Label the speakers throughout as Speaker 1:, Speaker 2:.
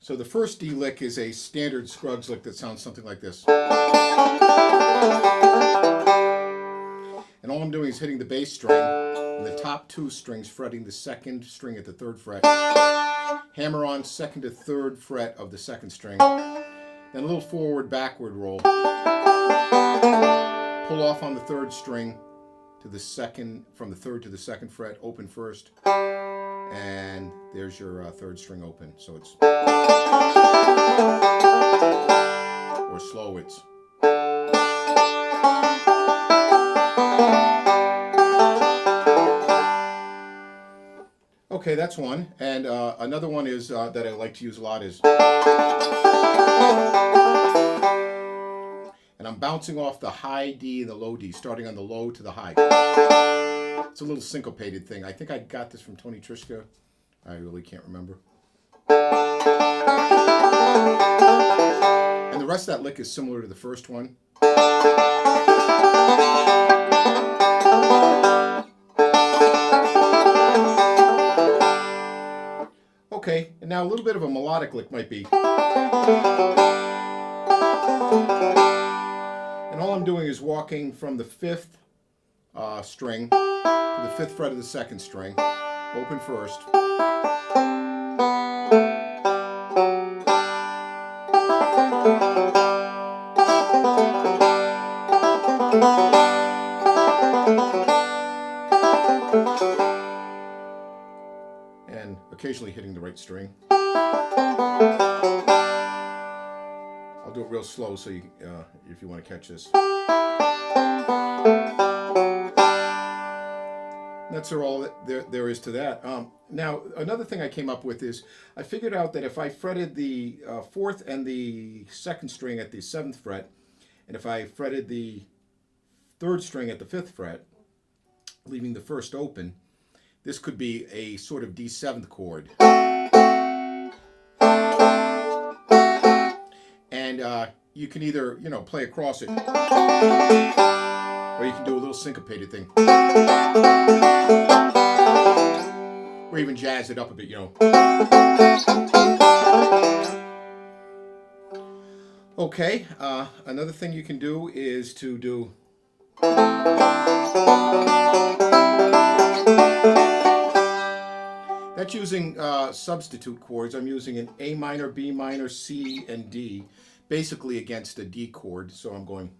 Speaker 1: So the first D lick is a standard Scruggs lick that sounds something like this. And all I'm doing is hitting the bass string and the top two strings, fretting the second string at the third fret. Hammer on second to third fret of the second string. Then a little forward, backward roll. Pull off on the third string to the second, from the third to the second fret, open first. And there's your third string open. So it's, or slow, it's. Okay, that's one. And another one is that I like to use a lot is, and I'm bouncing off the high D and the low D, starting on the low to the high. It's a little syncopated thing. I think I got this from Tony Trischka. I really can't remember. And the rest of that lick is similar to the first one. Okay, and now a little bit of a melodic lick might be. And all I'm doing is walking from the fifth string to the fifth fret of the second string, open first. And occasionally hitting the right string. I'll do it real slow so you, if you want to catch this. That's all there is to that. Now, another thing I came up with is I figured out that if I fretted the fourth and the second string at the seventh fret, and if I fretted the third string at the fifth fret, leaving the first open, this could be a sort of D7th chord. And you can either, play across it, or you can do a little syncopated thing. Or even jazz it up a bit, Okay, another thing you can do is to do. That's using substitute chords. I'm using an A minor, B minor, C, and D, basically against a D chord. So I'm going.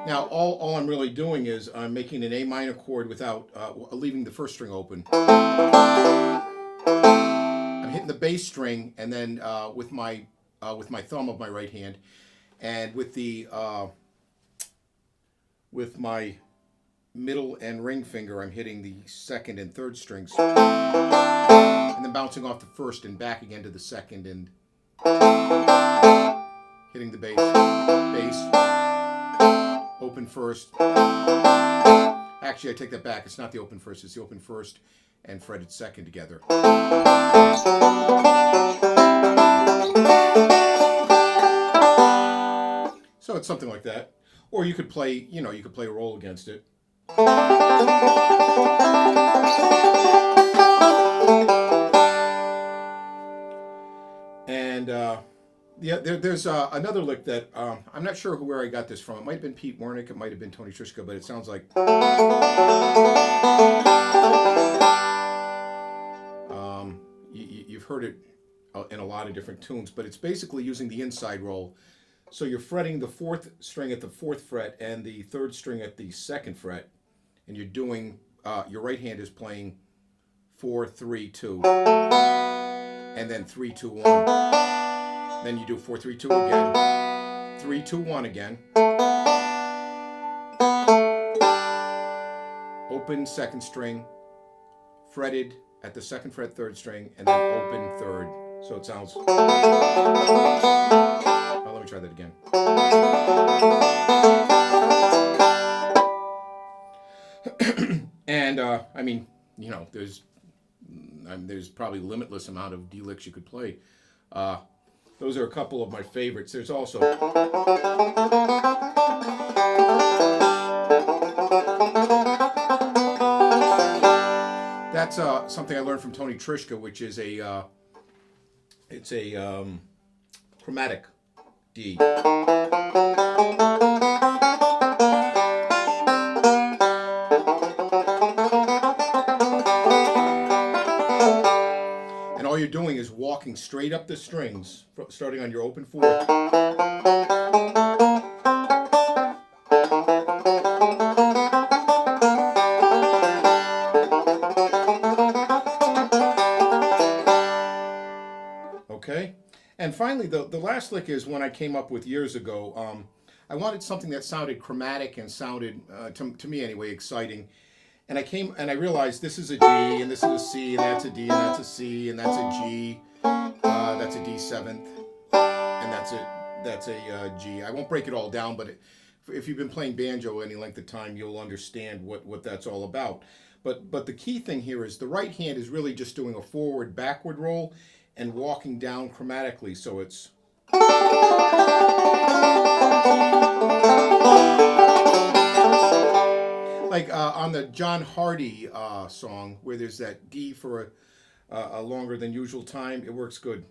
Speaker 1: Now, all I'm really doing is I'm making an A minor chord without leaving the first string open. I'm hitting the bass string, and then with my thumb of my right hand, and with my middle and ring finger, I'm hitting the second and third strings, and then bouncing off the first and back again to the second, and hitting the bass, open first. Actually, I take that back. It's not the open first. It's the open first and fretted second together. So it's something like that. Or you could play, you could play a roll against it. And there's another lick that I'm not sure where I got this from. It might have been Pete Wernick, it might have been Tony Trischka, but it sounds like. You've heard it in a lot of different tunes, but it's basically using the inside roll. So you're fretting the fourth string at the fourth fret and the third string at the second fret, and you're doing, your right hand is playing 4, 3, 2, and then 3, 2, 1. Then you do 4, 3, 2 again, 3, 2, 1 again. Open second string, fretted at the second fret, third string, and then open third. So it sounds. Let me try that again. And I mean, there's probably limitless amount of D licks you could play. Those are a couple of my favorites. There's also. that's something I learned from Tony Trishka, which is it's a chromatic D. And all you're doing is walking straight up the strings, starting on your open fourth. Okay? And finally, the last lick is one I came up with years ago. I wanted something that sounded chromatic and sounded, to me anyway, exciting. And I realized this is a D, and this is a C, and that's a D, and that's a C, and that's a G, that's a D seventh, and that's a G. I won't break it all down, but if you've been playing banjo any length of time, you'll understand what that's all about. But the key thing here is the right hand is really just doing a forward backward roll and walking down chromatically, so it's like on the John Hardy song where there's that D for a longer than usual time. It works good.